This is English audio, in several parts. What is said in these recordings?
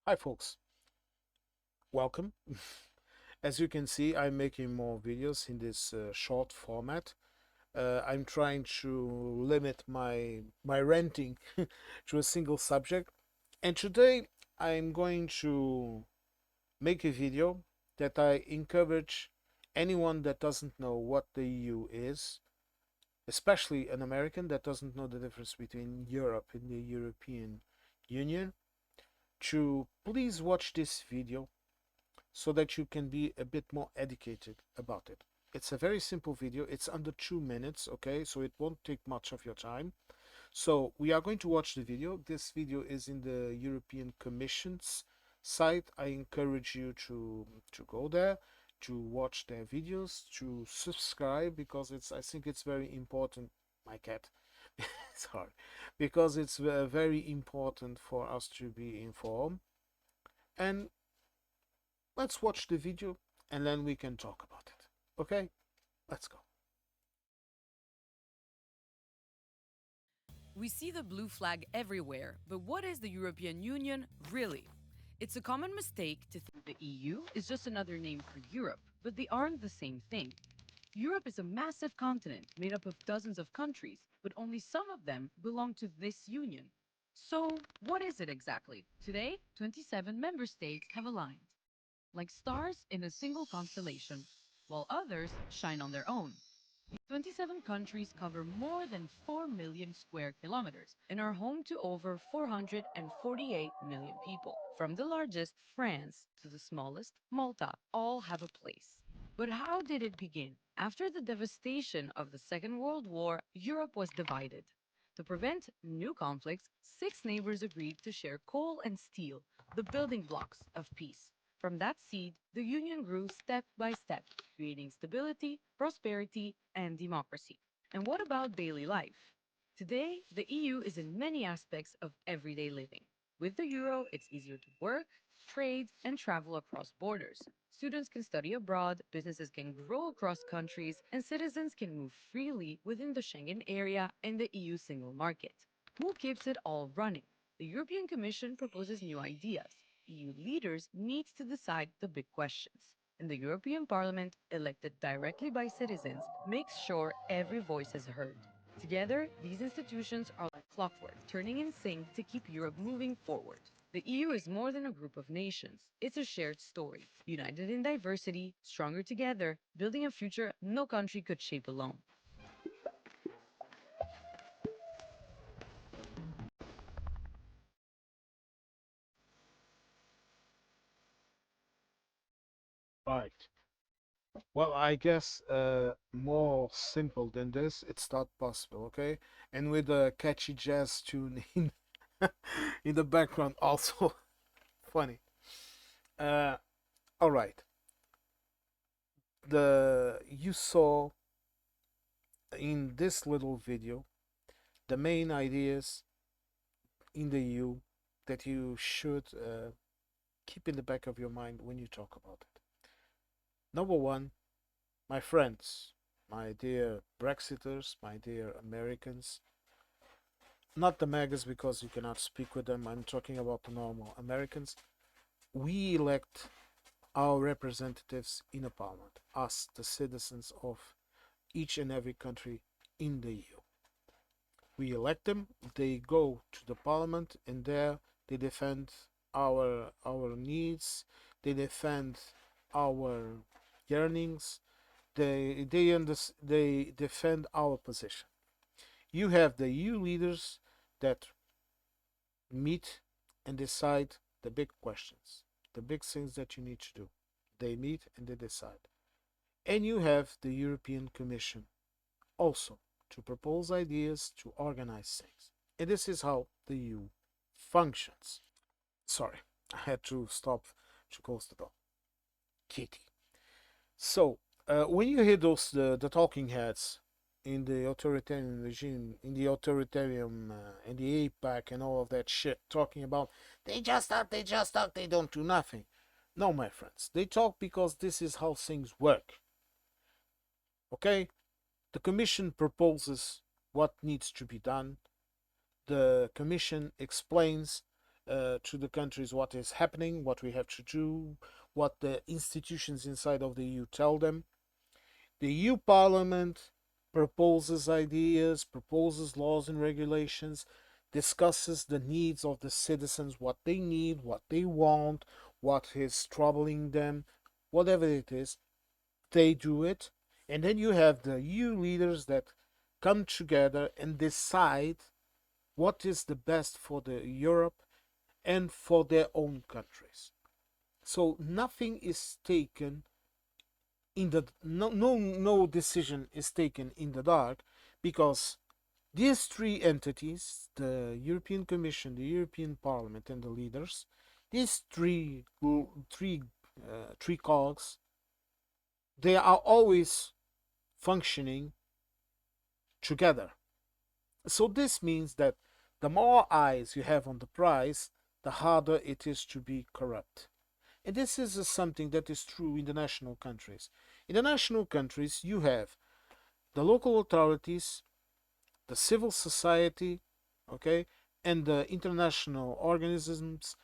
Hi folks, welcome. As you can see, I'm making more videos in this short format. I'm trying to limit my ranting to a single subject. And today I'm going to make a video that I encourage anyone that doesn't know what the EU is, especially an American that doesn't know the difference between Europe and the European Union, to please watch this video so that you can be a bit more educated about it. It's a very simple video. It's under 2 minutes, okay? So it won't take much of your time. So we are going to watch the video. This video is in the European Commission's site. I encourage you to go there, to watch their videos, to subscribe because I think it's very important. My cat. Sorry, because it's very important for us to be informed. And let's watch the video and then we can talk about it. Okay, let's go. We see the blue flag everywhere, but what is the European Union really? It's a common mistake to think the EU is just another name for Europe, but they aren't the same thing. Europe is a massive continent made up of dozens of countries, but only some of them belong to this union. So, what is it exactly? Today, 27 member states have aligned, like stars in a single constellation, while others shine on their own. 27 countries cover more than 4 million square kilometers and are home to over 448 million people. From the largest, France, to the smallest, Malta, all have a place. But how did it begin? After the devastation of the Second World War, Europe was divided. To prevent new conflicts, six neighbors agreed to share coal and steel, the building blocks of peace. From that seed, the Union grew step by step, creating stability, prosperity, and democracy. And what about daily life? Today, the EU is in many aspects of everyday living. With the euro, it's easier to work, trade, and travel across borders. Students can study abroad, businesses can grow across countries, and citizens can move freely within the Schengen area and the EU single market. Who keeps it all running? The European Commission proposes new ideas. EU leaders need to decide the big questions. And the European Parliament, elected directly by citizens, makes sure every voice is heard. Together, these institutions are like clockwork, turning in sync to keep Europe moving forward. The EU is more than a group of nations. It's a shared story, united in diversity, stronger together, building a future no country could shape alone. Right. Well, I guess more simple than this, it's not possible, okay? And with a catchy jazz tune in in the background, also funny. Uh, all right. You saw in this little video the main ideas in the EU that you should keep in the back of your mind when you talk about it. Number one, my friends, my dear Brexiters, my dear Americans, not the MAGAs because you cannot speak with them, I'm talking about the normal Americans. We elect our representatives in a parliament, us, the citizens of each and every country in the EU. We elect them, they go to the parliament, and there they defend our needs, they defend our yearnings, they defend our position. You have the EU leaders that meet and decide the big questions, the big things that you need to do. They meet and they decide. And you have the European Commission also to propose ideas, to organize things. And this is how the EU functions. Sorry, I had to stop to close the door. Kitty. So, when you hear the talking heads in the authoritarian regime, in the authoritarian, in the APAC and all of that shit, talking about they just talk, they don't do nothing. No, my friends, they talk because this is how things work. Okay? The Commission proposes what needs to be done. The Commission explains to the countries what is happening, what we have to do, what the institutions inside of the EU tell them. The EU Parliament proposes ideas, proposes laws and regulations, discusses the needs of the citizens, what they need, what they want, what is troubling them, whatever it is, they do it. And then you have the EU leaders that come together and decide what is the best for the Europe and for their own countries. So nothing is taken in the no decision is taken in the dark, because these three entities, the European Commission, the European Parliament, and the leaders, these three cogs, they are always functioning together. So this means that the more eyes you have on the prize, the harder it is to be corrupt. And this is something that is true in the national countries. In the national countries, you have the local authorities, the civil society, okay, and the international organisms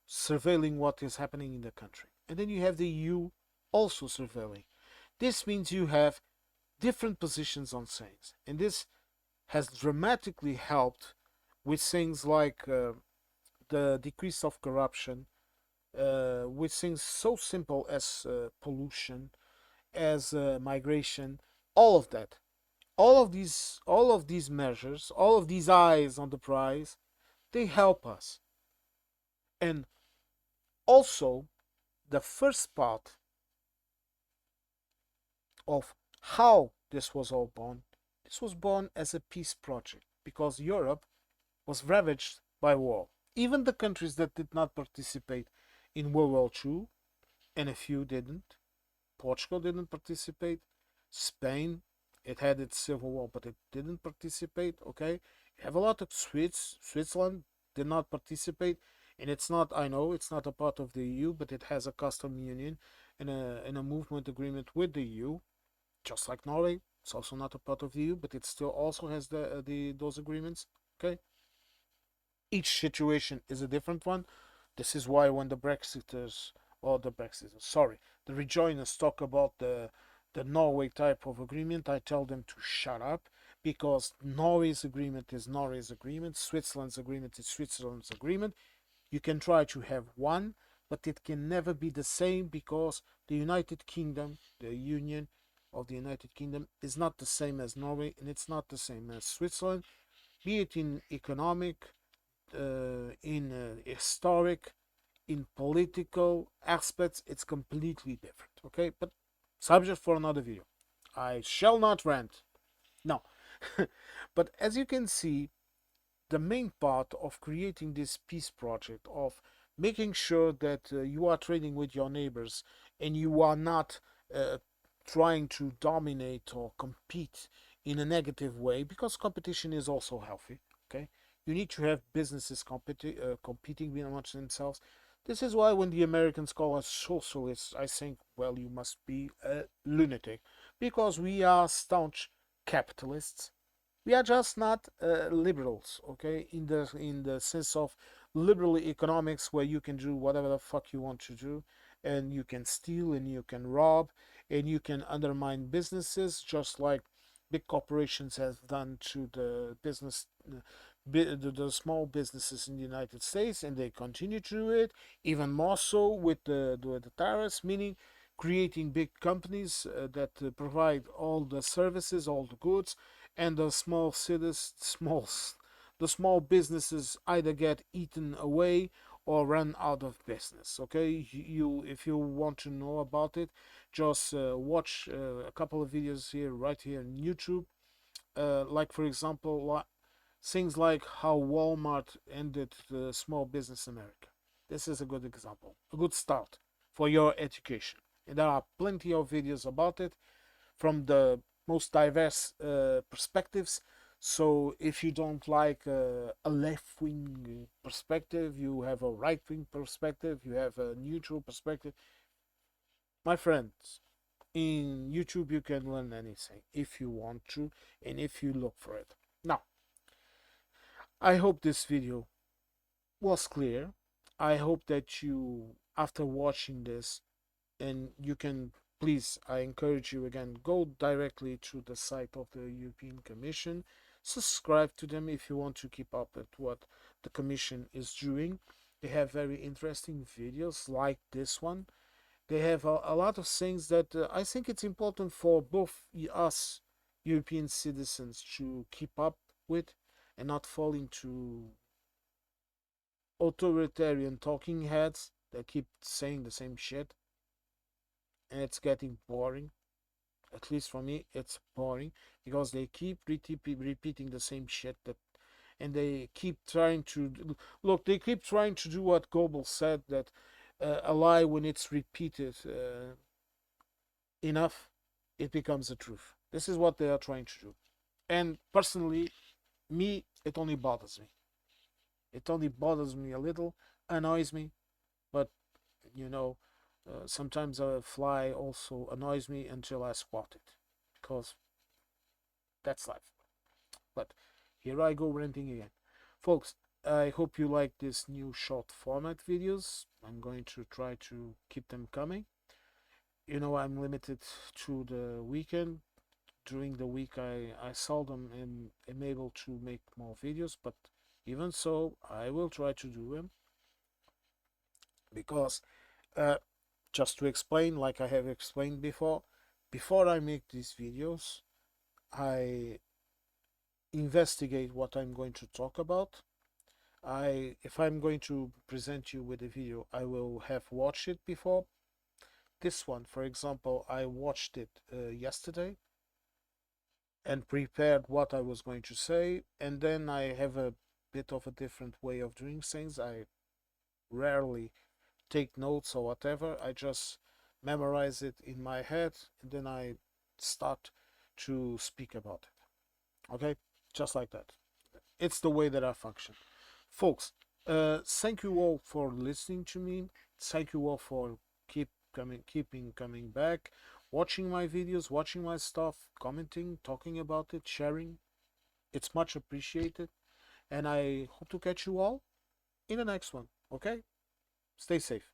surveilling what is happening in the country. And then you have the EU also surveilling. This means you have different positions on things. And this has dramatically helped with things like the decrease of corruption, with things so simple as pollution, as migration, all of that. All of these measures, all of these eyes on the prize, they help us. And also, the first part of how this was all born, this was born as a peace project because Europe was ravaged by war. Even the countries that did not participate in World War II, and a few didn't, Portugal didn't participate. Spain, it had its civil war, but it didn't participate. Okay, you have a lot of Switzerland did not participate, and it's not. I know it's not a part of the EU, but it has a custom union and a movement agreement with the EU, just like Norway. It's also not a part of the EU, but it still also has the those agreements. Okay, each situation is a different one. This is why when the Brexiters or the Brexiters, sorry, the rejoiners talk about the Norway type of agreement, I tell them to shut up, because Norway's agreement is Norway's agreement, Switzerland's agreement is Switzerland's agreement. You can try to have one, but it can never be the same, because the United Kingdom, the Union of the United Kingdom, is not the same as Norway, and it's not the same as Switzerland, be it in economic, in historic, in political aspects. It's completely different. Okay, but subject for another video. I shall not rant. No. But as you can see, the main part of creating this peace project, of making sure that you are trading with your neighbors and you are not uh, trying to dominate or compete in a negative way, because competition is also healthy. Okay, you need to have businesses competing amongst themselves. This is why when the Americans call us socialists, I think, well, you must be a lunatic, because we are staunch capitalists. We are just not liberals, okay? In the sense of liberal economics, where you can do whatever the fuck you want to do, and you can steal and you can rob and you can undermine businesses, just like big corporations have done to the business. The small businesses in the United States, and they continue to do it even more so with the tariffs, meaning creating big companies that provide all the services, all the goods, and the small cities, the small businesses either get eaten away or run out of business. Okay, you if you want to know about it, just watch a couple of videos here, right here on YouTube. Like for example, things like how Walmart ended the Small Business America. This is a good example, a good start for your education. And there are plenty of videos about it from the most diverse perspectives. So if you don't like a left wing perspective, you have a right wing perspective, you have a neutral perspective. My friends, in YouTube you can learn anything if you want to and if you look for it. Now, I hope this video was clear. I hope that you, after watching this, and you can, please, I encourage you again, go directly to the site of the European Commission, subscribe to them if you want to keep up with what the Commission is doing. They have very interesting videos like this one. They have a lot of things that I think it's important for both us European citizens to keep up with and not fall into authoritarian talking heads that keep saying the same shit, and it's getting boring. At least for me, it's boring because they keep repeating the same shit that, and they keep trying to look. They keep trying to do what Goebbels said, that a lie, when it's repeated enough, it becomes a truth. This is what they are trying to do. And personally, me, it only bothers me. It only bothers me a little, annoys me, but you know, sometimes a fly also annoys me until I squat it, because that's life. But here I go ranting again. Folks, I hope you like this new short format videos. I'm going to try to keep them coming. I'm limited to the weekend. During the week, I seldom am able to make more videos, but even so, I will try to do them because, uh, just to explain, like I have explained before I make these videos, I investigate what I'm going to talk about. If I'm going to present you with a video, I will have watched it before. This one, for example, I watched it yesterday and prepared what I was going to say, and then I have a bit of a different way of doing things. I rarely take notes or whatever. I just memorize it in my head, and then I start to speak about it. Okay, just like that. It's the way that I function. Folks, thank you all for listening to me. Thank you all for keeping coming back, watching my videos, watching my stuff, commenting, talking about it, sharing. It's much appreciated, and I hope to catch you all in the next one. Okay, stay safe.